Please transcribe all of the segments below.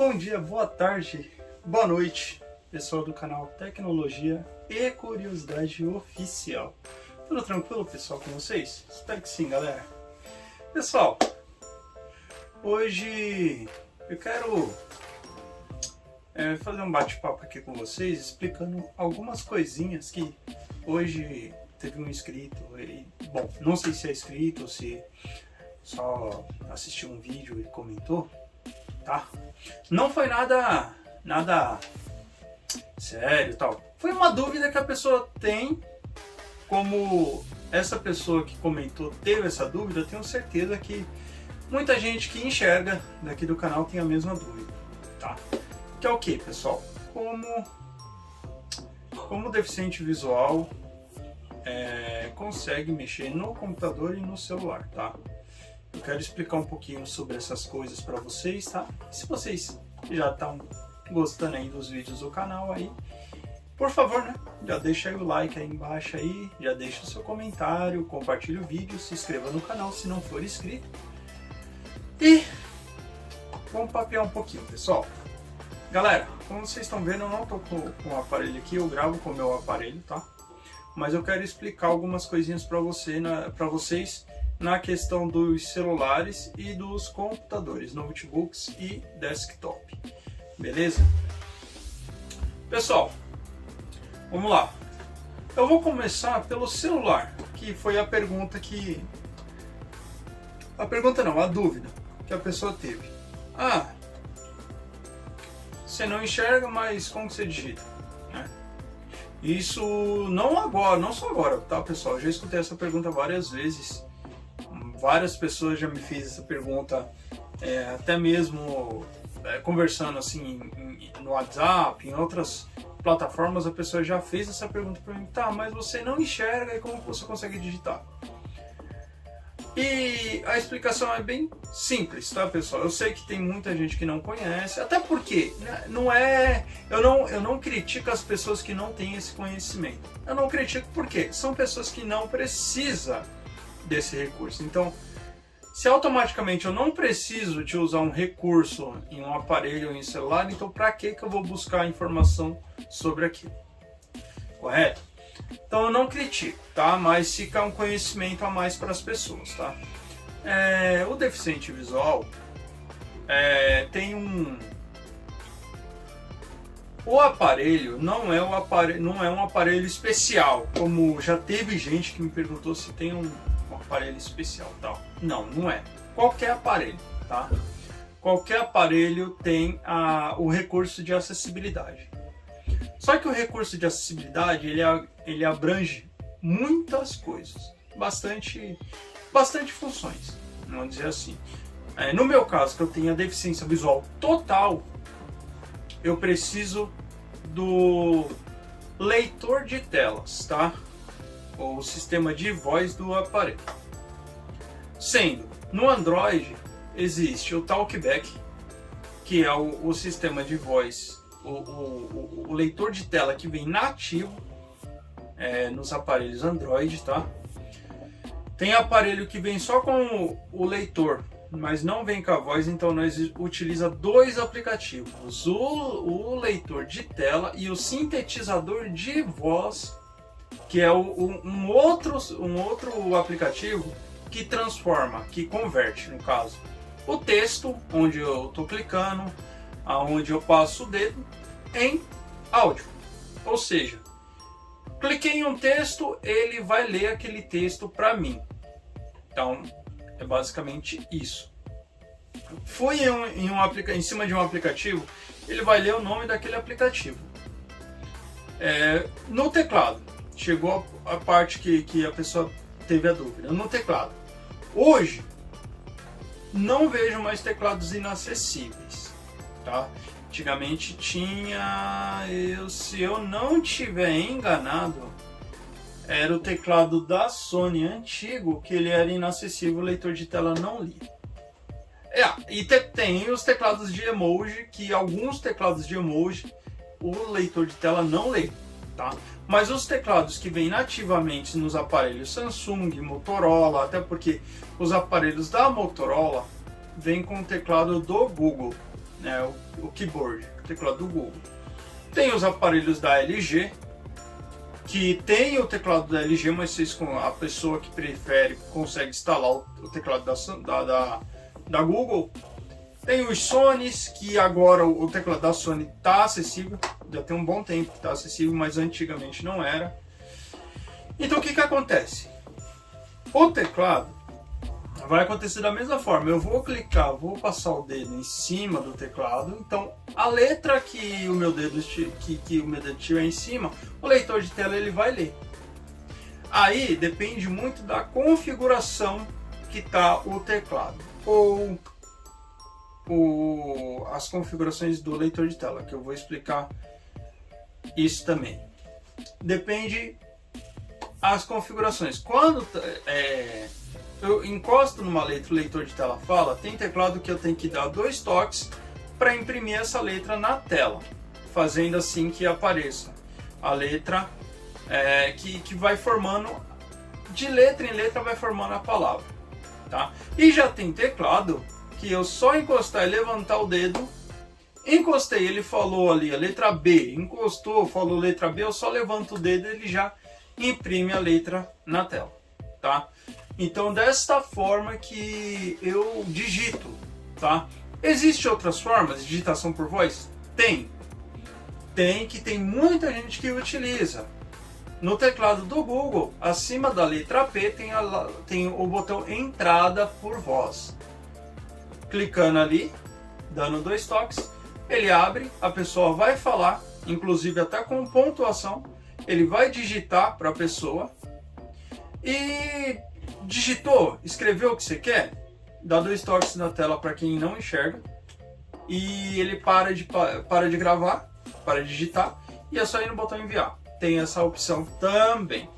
Bom dia, boa tarde, boa noite, pessoal do canal Tecnologia e Curiosidade Oficial. Tudo tranquilo, pessoal, com vocês? Espero que sim, galera. Pessoal, hoje eu quero fazer um bate-papo aqui com vocês, explicando algumas coisinhas que hoje teve um inscrito, bom, não sei se é inscrito ou se só assistiu um vídeo e comentou, tá? Não foi nada sério, tal. Foi uma dúvida que a pessoa tem. Como essa pessoa que comentou teve essa dúvida, eu tenho certeza que muita gente que enxerga daqui do canal tem a mesma dúvida, tá? Que é o que, pessoal? Como deficiente visual consegue mexer no computador e no celular, tá? Eu quero explicar um pouquinho sobre essas coisas para vocês, tá? Se vocês já estão gostando aí dos vídeos do canal aí, por favor, né? Já deixa aí o like aí embaixo aí, já deixa o seu comentário, compartilhe o vídeo, se inscreva no canal se não for inscrito. E vamos papear um pouquinho, pessoal. Galera, como vocês estão vendo, eu não tô com o aparelho aqui, eu gravo com o meu aparelho, tá? Mas eu quero explicar algumas coisinhas para vocês na questão dos celulares e dos computadores, notebooks e desktop. Beleza? Pessoal, vamos lá. Eu vou começar pelo celular, que foi a pergunta que... A pergunta não, a dúvida que a pessoa teve. Ah, você não enxerga, mas como que você digita? Né? Isso não agora, não só agora, tá, pessoal? Eu já escutei essa pergunta várias vezes. Várias pessoas já me fez essa pergunta, até mesmo conversando assim no WhatsApp, em outras plataformas, a pessoa já fez essa pergunta para mim. Tá, mas você não enxerga e como você consegue digitar? E a explicação é bem simples, tá, pessoal? Eu sei que tem muita gente que não conhece, até porque né, eu não critico as pessoas que não têm esse conhecimento. Eu não critico porque são pessoas que não precisam desse recurso. Então, se automaticamente eu não preciso de usar um recurso em um aparelho ou em celular, então para que eu vou buscar informação sobre aquilo? Correto? Então eu não critico, tá? Mas fica um conhecimento a mais para as pessoas, tá? O deficiente visual tem o aparelho não é um aparelho especial, como já teve gente que me perguntou se tem um aparelho especial, tal. Não é. Qualquer aparelho, tá? Qualquer aparelho tem o recurso de acessibilidade. Só que o recurso de acessibilidade ele abrange muitas coisas, bastante funções, vamos dizer assim. No meu caso, que eu tenho a deficiência visual total, eu preciso do leitor de telas, tá? O sistema de voz do aparelho. Sendo, no Android existe o Talkback, que é o sistema de voz, o leitor de tela que vem nativo nos aparelhos Android, tá? Tem aparelho que vem só com o leitor, mas não vem com a voz, então nós utiliza dois aplicativos, o leitor de tela e o sintetizador de voz, que é um outro aplicativo que transforma, que converte, no caso, o texto, onde eu estou clicando, aonde eu passo o dedo, em áudio. Ou seja, cliquei em um texto, ele vai ler aquele texto para mim. Então, é basicamente isso. Fui em cima de um aplicativo, ele vai ler o nome daquele aplicativo. No teclado, chegou a parte que a pessoa teve a dúvida. No teclado, hoje, não vejo mais teclados inacessíveis, tá? Antigamente tinha, se eu não tiver enganado, era o teclado da Sony antigo, que ele era inacessível, o leitor de tela não lia. E tem os teclados de emoji, que alguns teclados de emoji o leitor de tela não lê, tá? Mas os teclados que vêm nativamente nos aparelhos Samsung, Motorola, até porque os aparelhos da Motorola vêm com o teclado do Google. né, o keyboard, o teclado do Google. Tem os aparelhos da LG, que tem o teclado da LG, mas a pessoa que prefere consegue instalar o teclado da Google. Tem os Sonys, que agora o teclado da Sony está acessível, já tem um bom tempo que está acessível, mas antigamente não era. Então o que acontece? O teclado vai acontecer da mesma forma, eu vou clicar, vou passar o dedo em cima do teclado, então a letra que o meu dedo estiver em cima, o leitor de tela ele vai ler. Aí depende muito da configuração que está o teclado, ou as configurações do leitor de tela, que eu vou explicar isso também. Depende as configurações. Quando eu encosto numa letra, o leitor de tela fala, tem teclado que eu tenho que dar 2 toques para imprimir essa letra na tela, fazendo assim que apareça a letra que vai formando, de letra em letra vai formando a palavra, tá? E já tem teclado que eu só encostar e levantar o dedo, encostei, ele falou ali a letra B, encostou, falou letra B, eu só levanto o dedo e ele já imprime a letra na tela, tá? Então desta forma que eu digito, tá? Existem outras formas de digitação por voz? Tem muita gente que utiliza. No teclado do Google, acima da letra P tem o botão entrada por voz. Clicando ali, dando 2 toques, ele abre, a pessoa vai falar, inclusive até com pontuação, ele vai digitar para a pessoa e digitou, escreveu o que você quer, dá 2 toques na tela para quem não enxerga e ele para de gravar, para de digitar e é só ir no botão enviar. Tem essa opção também.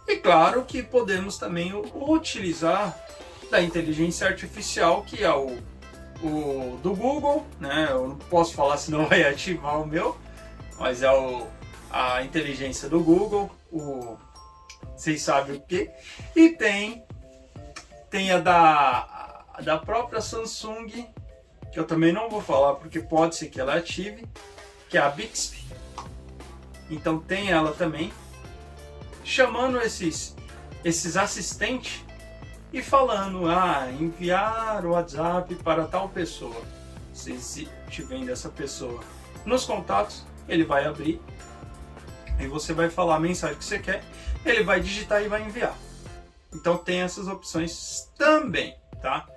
E claro que podemos também utilizar da inteligência artificial, que é o do Google, né? Eu não posso falar senão vai ativar o meu, mas é a inteligência do Google, vocês sabem o que. E tem a da própria Samsung, que eu também não vou falar porque pode ser que ela ative, que é a Bixby. Então tem ela também, chamando esses assistentes e falando, enviar o WhatsApp para tal pessoa. Se tiver dessa pessoa nos contatos, ele vai abrir e você vai falar a mensagem que você quer, ele vai digitar e vai enviar. Então tem essas opções também, tá?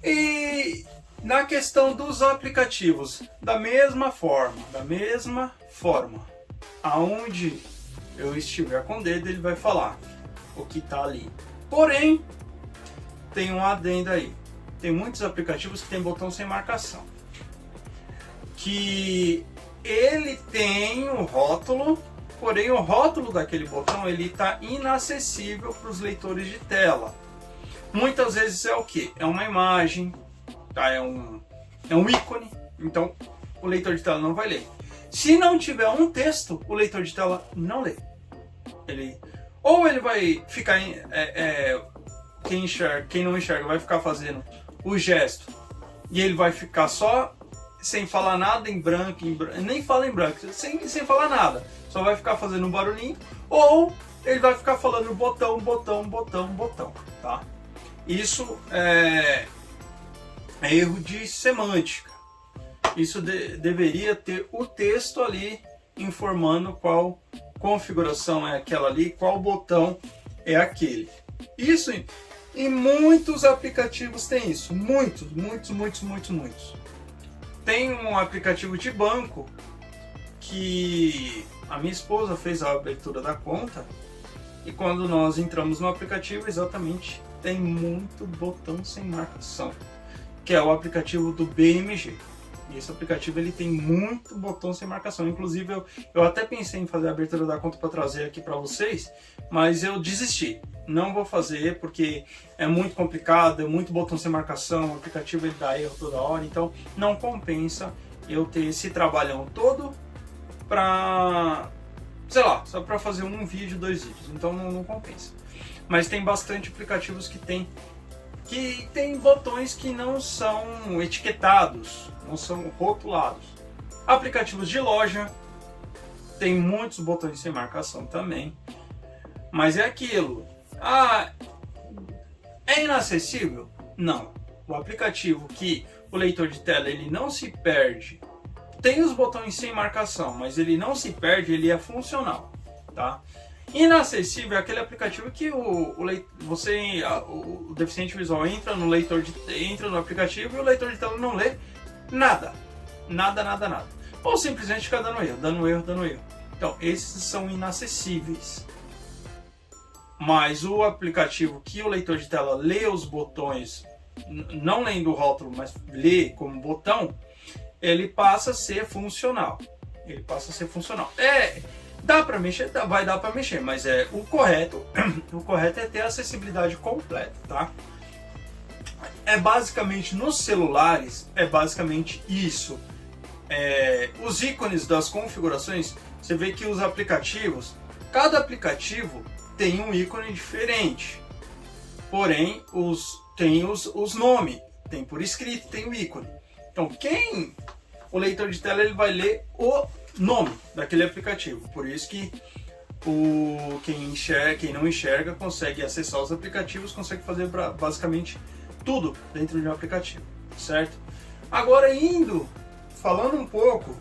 E na questão dos aplicativos, da mesma forma, aonde eu estiver com o dedo, ele vai falar o que está ali. Porém, tem um adendo aí. Tem muitos aplicativos que tem botão sem marcação, que ele tem um rótulo, porém o rótulo daquele botão ele está inacessível para os leitores de tela. Muitas vezes é o que? É uma imagem, tá? É um ícone, então o leitor de tela não vai ler. Se não tiver um texto, o leitor de tela não lê. Ou ele vai ficar quem não enxerga vai ficar fazendo o gesto e ele vai ficar só sem falar nada em branco, nem fala em branco, sem falar nada, só vai ficar fazendo um barulhinho, ou ele vai ficar falando botão, tá? Isso é erro de semântica. Isso deveria ter o texto ali informando qual configuração é aquela ali, qual botão é aquele. Isso em muitos aplicativos tem isso, muitos. Tem um aplicativo de banco que a minha esposa fez a abertura da conta e quando nós entramos no aplicativo, exatamente, tem muito botão sem marcação, que é o aplicativo do BMG. E esse aplicativo ele tem muito botão sem marcação. Inclusive eu até pensei em fazer a abertura da conta para trazer aqui para vocês, mas eu desisti. Não vou fazer porque é muito complicado, é muito botão sem marcação, o aplicativo ele dá erro toda hora, então não compensa eu ter esse trabalhão todo para, sei lá, só para fazer um vídeo, 2 vídeos, então não compensa. Mas tem bastante aplicativos que tem botões que não são etiquetados, não são rotulados. Aplicativos de loja, tem muitos botões sem marcação também, mas é aquilo. É inacessível? Não. O aplicativo que o leitor de tela ele não se perde, tem os botões sem marcação, mas ele não se perde, ele é funcional, tá? Inacessível é aquele aplicativo que o deficiente visual entra no aplicativo e o leitor de tela não lê nada. Nada. Ou simplesmente fica dando erro. Então, esses são inacessíveis. Mas o aplicativo que o leitor de tela lê os botões, não lendo o rótulo, mas lê como botão, ele passa a ser funcional. Dá para mexer? Vai dar para mexer, mas o correto é ter acessibilidade completa, tá? Basicamente, nos celulares, é basicamente isso. Os ícones das configurações, você vê que os aplicativos, cada aplicativo tem um ícone diferente, porém tem os nomes, tem por escrito, tem o ícone. Então o leitor de tela ele vai ler o nome daquele aplicativo, por isso que quem não enxerga consegue acessar os aplicativos, consegue fazer basicamente tudo dentro de um aplicativo, certo? Agora falando um pouco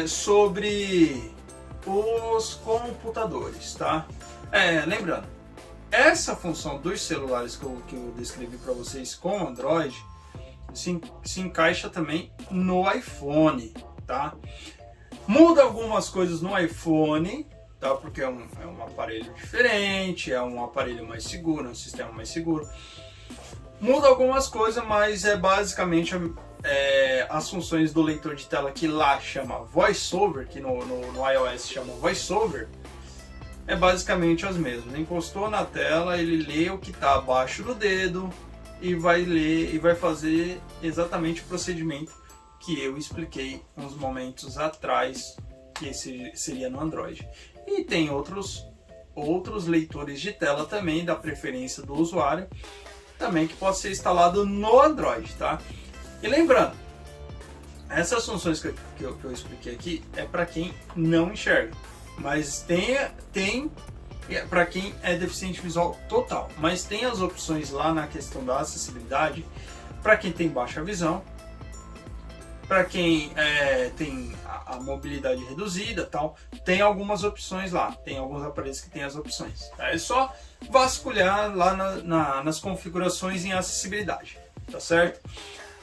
sobre os computadores, tá? Lembrando, essa função dos celulares que eu descrevi para vocês com Android se encaixa também no iPhone, tá? Muda algumas coisas no iPhone, tá? Porque é um aparelho diferente, é um aparelho mais seguro, é um sistema mais seguro. Muda algumas coisas, mas basicamente as funções do leitor de tela que lá chama VoiceOver, que no iOS chama VoiceOver, é basicamente as mesmas. Encostou na tela, ele lê o que está abaixo do dedo e vai ler e vai fazer exatamente o procedimento que eu expliquei uns momentos atrás, que esse seria no Android. E tem outros leitores de tela também, da preferência do usuário, também que pode ser instalado no Android, tá? E lembrando, essas funções que eu expliquei aqui é para quem não enxerga, mas tem para quem é deficiente visual total, mas tem as opções lá na questão da acessibilidade para quem tem baixa visão, para quem tem a mobilidade reduzida, tal, tem algumas opções lá, tem alguns aparelhos que tem as opções. Tá? É só vasculhar lá nas configurações em acessibilidade, tá certo?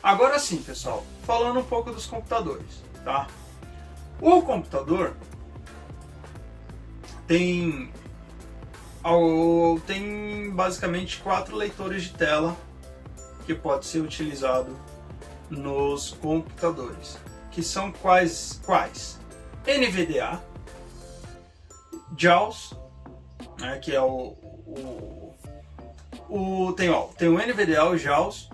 Agora sim, pessoal, falando um pouco dos computadores, tá? O computador tem basicamente 4 leitores de tela que pode ser utilizado nos computadores, que são quais? NVDA, JAWS, né, que é tem o NVDA, o JAWS,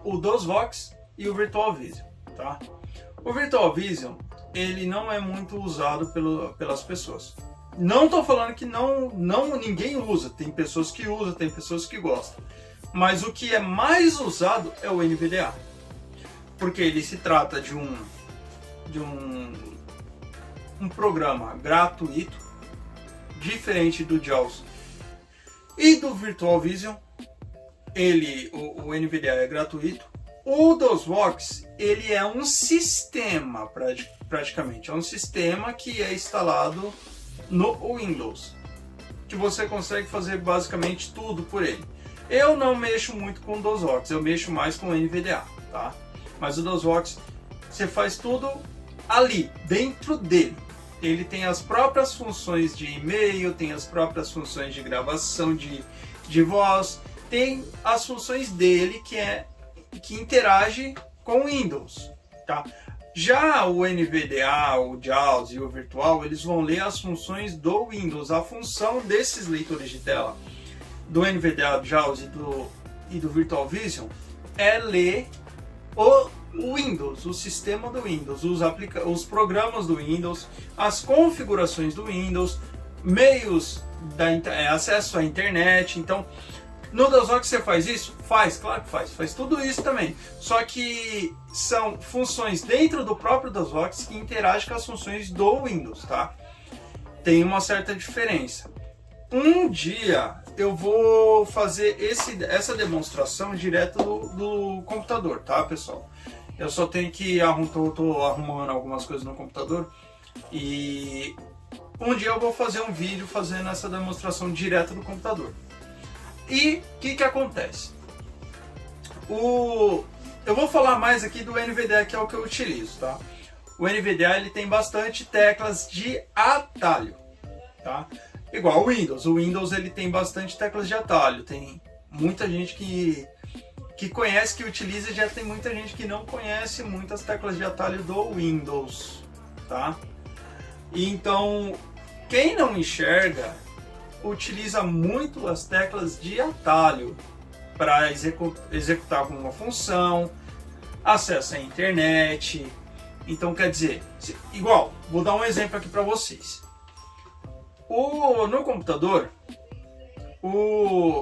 o DOSVox e o Virtual Vision, tá? O Virtual Vision, ele não é muito usado pelas pessoas. Não estou falando que ninguém usa, tem pessoas que usam, tem pessoas que gostam. Mas o que é mais usado é o NVDA. Porque ele se trata de um programa gratuito, diferente do JAWS e do Virtual Vision. O NVDA é gratuito. O DOSVox, ele é um sistema, praticamente. É um sistema que é instalado no Windows, que você consegue fazer basicamente tudo por ele. Eu não mexo muito com o DOSVox, eu mexo mais com o NVDA, tá? Mas o DOSVox, você faz tudo ali, dentro dele. Ele tem as próprias funções de e-mail, tem as próprias funções de gravação de voz, tem as funções dele que interage com o Windows, tá? Já o NVDA, o JAWS e o Virtual, eles vão ler as funções do Windows. A função desses leitores de tela, do NVDA, do JAWS e do Virtual Vision, é ler o Windows, o sistema do Windows, os programas do Windows, as configurações do Windows, meios acesso à internet. Então, No DOSBox você faz isso? Faz, claro que faz. Faz tudo isso também. Só que são funções dentro do próprio DOSBox que interagem com as funções do Windows, tá? Tem uma certa diferença. Um dia eu vou fazer essa demonstração direto do computador, tá, pessoal? Eu só tenho que tô arrumando algumas coisas no computador e um dia eu vou fazer um vídeo fazendo essa demonstração direto do computador. E o que acontece? Eu vou falar mais aqui do NVDA, que é o que eu utilizo, tá? O NVDA ele tem bastante teclas de atalho, tá? Igual o Windows. O Windows ele tem bastante teclas de atalho. Tem muita gente que conhece, que utiliza, e já tem muita gente que não conhece muitas teclas de atalho do Windows, tá? E então, quem não enxerga, utiliza muito as teclas de atalho para executar alguma função, acesso à internet. Então, quer dizer, igual, vou dar um exemplo aqui para vocês. No computador,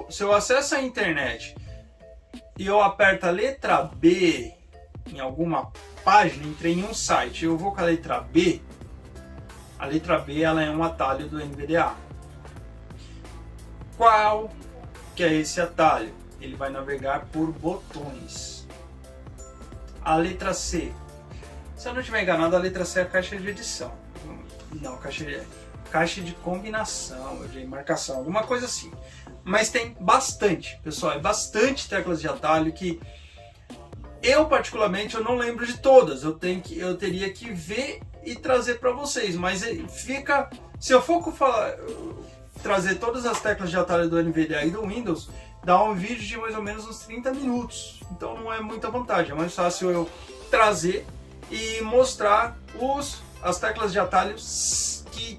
se eu acesso a internet e eu aperto a letra B em alguma página, entrei em um site, eu vou com a letra B, ela é um atalho do NVDA. Qual que é esse atalho? Ele vai navegar por botões. A letra C, se eu não estiver enganado, a letra C é a caixa de edição. Não, caixa de combinação, de marcação, alguma coisa assim. Mas tem bastante, pessoal, é bastante teclas de atalho que eu particularmente eu não lembro de todas. Eu teria que ver e trazer para vocês, mas fica, se eu for trazer todas as teclas de atalho do NVDA e do Windows, dá um vídeo de mais ou menos uns 30 minutos. Então não é muita vantagem, é mais fácil eu trazer e mostrar as teclas de atalho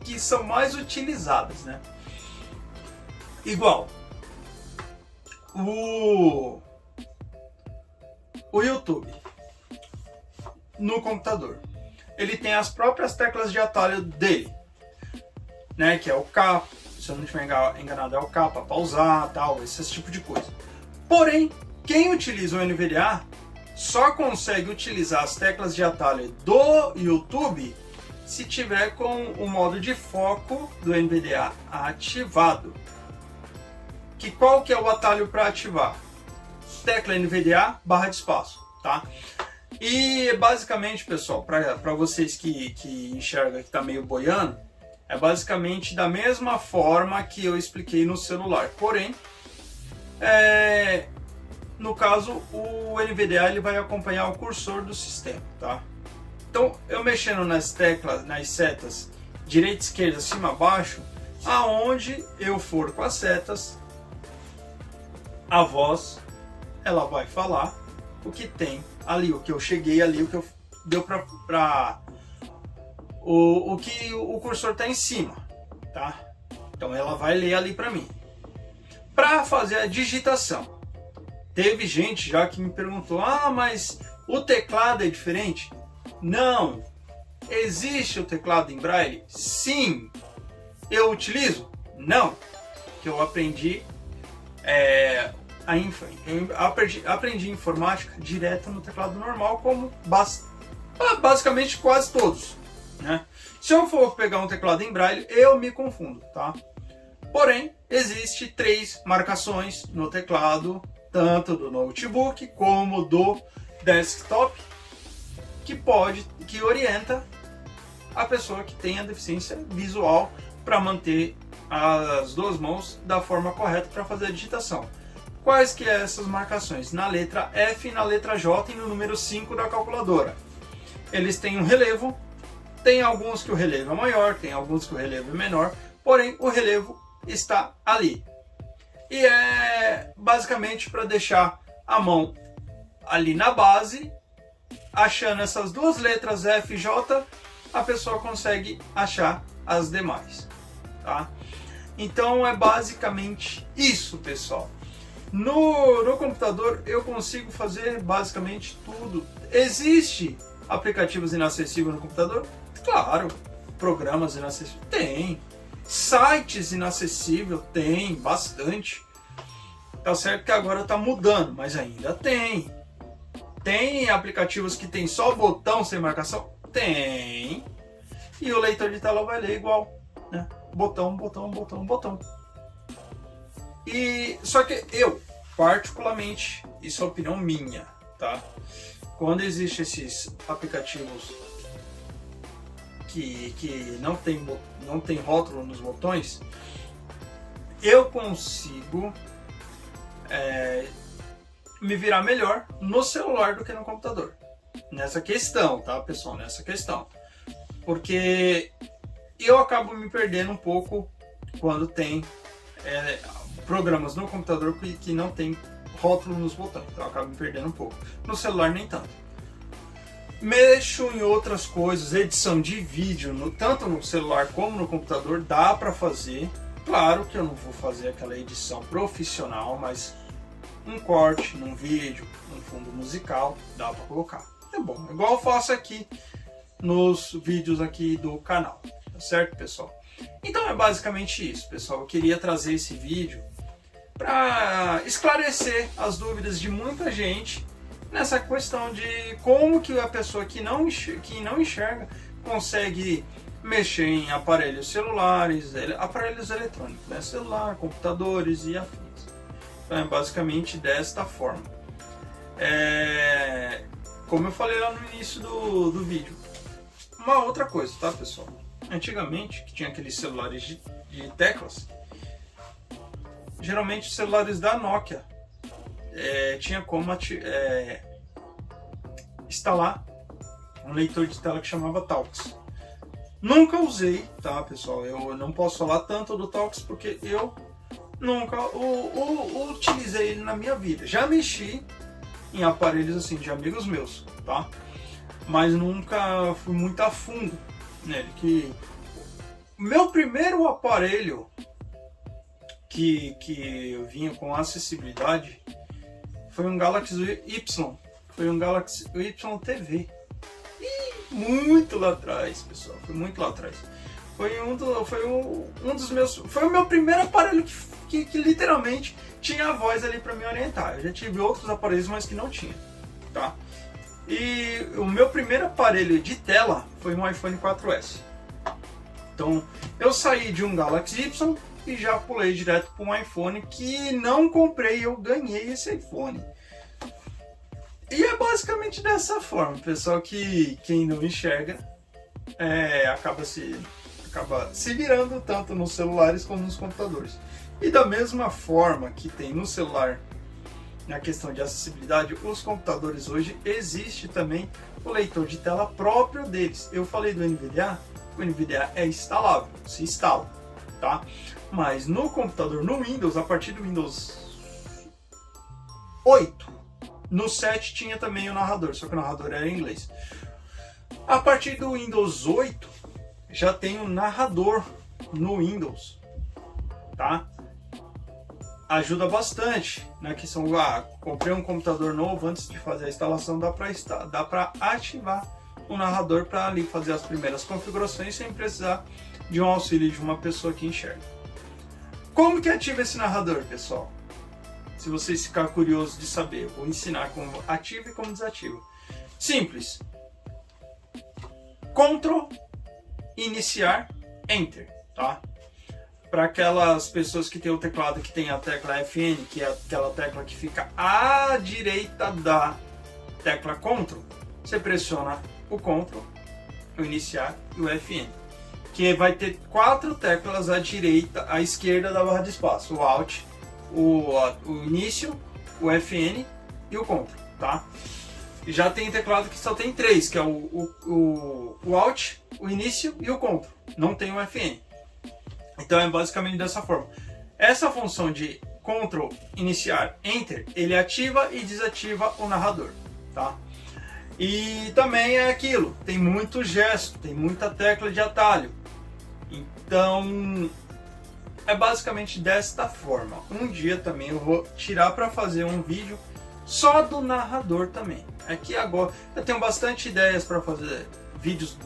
que são mais utilizadas, né? Igual o YouTube no computador, ele tem as próprias teclas de atalho dele, né? Que é o K, se eu não estiver enganado, é o K para pausar, tal, esse tipo de coisa. Porém, quem utiliza o NVDA só consegue utilizar as teclas de atalho do YouTube se tiver com o modo de foco do NVDA ativado. Qual que é o atalho para ativar? Tecla NVDA / espaço, tá? E basicamente, pessoal, para vocês que enxergam que está meio boiando, é basicamente da mesma forma que eu expliquei no celular. Porém, no caso, o NVDA ele vai acompanhar o cursor do sistema, tá? Então, eu mexendo nas teclas, nas setas direita, esquerda, cima, baixo, aonde eu for com as setas, a voz ela vai falar o que tem ali, o que eu cheguei ali, o que eu deu o que o cursor está em cima, tá? Então ela vai ler ali para mim. Para fazer a digitação, teve gente já que me perguntou: ah, mas o teclado é diferente? Não. Existe o teclado em Braille? Sim. Eu utilizo? Não. Que eu aprendi aprendi informática direto no teclado normal, como basicamente quase todos, né? Se eu for pegar um teclado em Braille, eu me confundo, tá? Porém, existe 3 marcações no teclado, tanto do notebook como do desktop, que orienta a pessoa que tem a deficiência visual para manter as duas mãos da forma correta para fazer a digitação. Quais que é essas marcações? Na letra F, na letra J e no número 5 da calculadora. Eles têm um relevo, tem alguns que o relevo é maior, tem alguns que o relevo é menor, porém o relevo está ali. E é basicamente para deixar a mão ali na base, achando essas duas letras F e J, a pessoa consegue achar as demais, tá? Então é basicamente isso, pessoal. No computador eu consigo fazer basicamente tudo. Existe aplicativos inacessíveis no computador? Claro. Programas inacessíveis? Tem. Sites inacessíveis? Tem, bastante. Tá certo que agora tá mudando, mas ainda tem. Tem aplicativos que tem só botão sem marcação? Tem. E o leitor de tela vai ler igual, né? Botão, botão, botão, botão. E só que eu, particularmente, isso é opinião minha, tá? Quando existem esses aplicativos que não tem rótulo nos botões, eu consigo me virar melhor no celular do que no computador. Nessa questão, tá, pessoal? Nessa questão. Porque eu acabo me perdendo um pouco quando tem programas no computador que não tem rótulo nos botões. Então eu acabo me perdendo um pouco. No celular nem tanto. Mexo em outras coisas, edição de vídeo, tanto no celular como no computador, dá para fazer. Claro que eu não vou fazer aquela edição profissional, mas um corte num vídeo, um fundo musical, dá para colocar. É bom, igual eu faço aqui nos vídeos aqui do canal, tá certo, pessoal? Então é basicamente isso, pessoal. Eu queria trazer esse vídeo para esclarecer as dúvidas de muita gente nessa questão de como que a pessoa que não enxerga consegue mexer em aparelhos celulares, aparelhos eletrônicos, né? Celular, computadores e afins. Então é basicamente desta forma. Como eu falei lá no início do vídeo. Uma outra coisa, tá, pessoal? Antigamente, que tinha aqueles celulares de teclas, geralmente os celulares da Nokia tinha como instalar um leitor de tela que chamava Talks. Nunca usei, tá, pessoal? Eu não posso falar tanto do Talks porque eu nunca utilizei ele na minha vida. Já mexi em aparelhos assim de amigos meus, tá? Mas nunca fui muito a fundo nele. Que meu primeiro aparelho que eu vinha com acessibilidade foi um Galaxy Y. Foi um Galaxy Y TV. E muito lá atrás, pessoal. Foi muito lá atrás. Foi um dos meus. Foi o meu primeiro aparelho que literalmente tinha a voz ali para me orientar. Eu já tive outros aparelhos, mas que não tinha, tá? E o meu primeiro aparelho de tela foi um iPhone 4S. Então eu saí de um Galaxy Y e já pulei direto para um iPhone que não comprei, eu ganhei esse iPhone. E é basicamente dessa forma, pessoal, que quem não enxerga acaba se virando tanto nos celulares como nos computadores. E da mesma forma que tem no celular na questão de acessibilidade, os computadores hoje existe também o leitor de tela próprio deles. Eu falei do NVDA, o NVDA é instalável, se instala, tá? Mas no computador, no Windows, a partir do Windows 8, no 7 tinha também o narrador, só que o narrador era em inglês. A partir do Windows 8 já tem um narrador no Windows, tá? Ajuda bastante na questão, comprei um computador novo, antes de fazer a instalação dá para ativar o narrador para ali fazer as primeiras configurações sem precisar de um auxílio de uma pessoa que enxerga. Como que ativa esse narrador, pessoal? Se vocês ficarem curiosos de saber, eu vou ensinar como ativa e como desativa. Simples. Ctrl, iniciar, Enter, tá? Para aquelas pessoas que tem o teclado que tem a tecla FN, que é aquela tecla que fica à direita da tecla Ctrl, você pressiona o Ctrl, o iniciar e o FN, que vai ter 4 teclas à direita, à esquerda da barra de espaço: o Alt, o início, o FN e o Ctrl, tá? E já tem teclado que só tem 3, que é o Alt, o início e o Ctrl, não tem o FN. Então é basicamente dessa forma. Essa função de Ctrl, iniciar, Enter, ele ativa e desativa o narrador, tá? E também é aquilo, tem muito gesto, tem muita tecla de atalho. Então é basicamente desta forma. Um dia também eu vou tirar para fazer um vídeo só do narrador também. Aqui agora eu tenho bastante ideias para fazer vídeos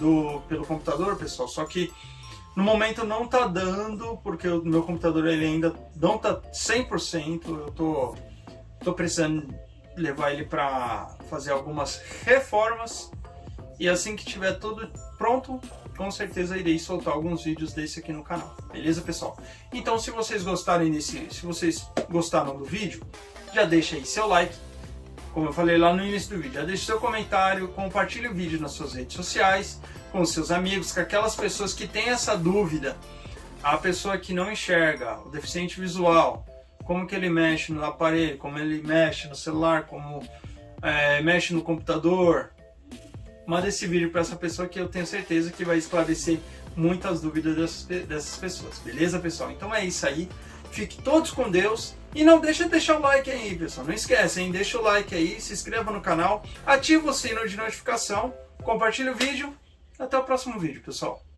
pelo computador, pessoal, só que No momento não tá dando, porque o meu computador ele ainda não tá 100%, eu tô precisando levar ele para fazer algumas reformas, e assim que tiver tudo pronto, com certeza irei soltar alguns vídeos desse aqui no canal, beleza, pessoal? Então, se vocês gostaram do vídeo, já deixa aí seu like, como eu falei lá no início do vídeo, já deixa seu comentário, compartilhe o vídeo nas suas redes sociais, com seus amigos, com aquelas pessoas que têm essa dúvida, a pessoa que não enxerga, o deficiente visual, como que ele mexe no aparelho, como ele mexe no celular, como mexe no computador. Manda esse vídeo para essa pessoa que eu tenho certeza que vai esclarecer muitas dúvidas dessas pessoas, beleza, pessoal? Então é isso aí, fiquem todos com Deus e não deixa de deixar o like aí, pessoal, não esquece, hein? Deixa o like aí, se inscreva no canal, ativa o sino de notificação, compartilhe o vídeo, até o próximo vídeo, pessoal.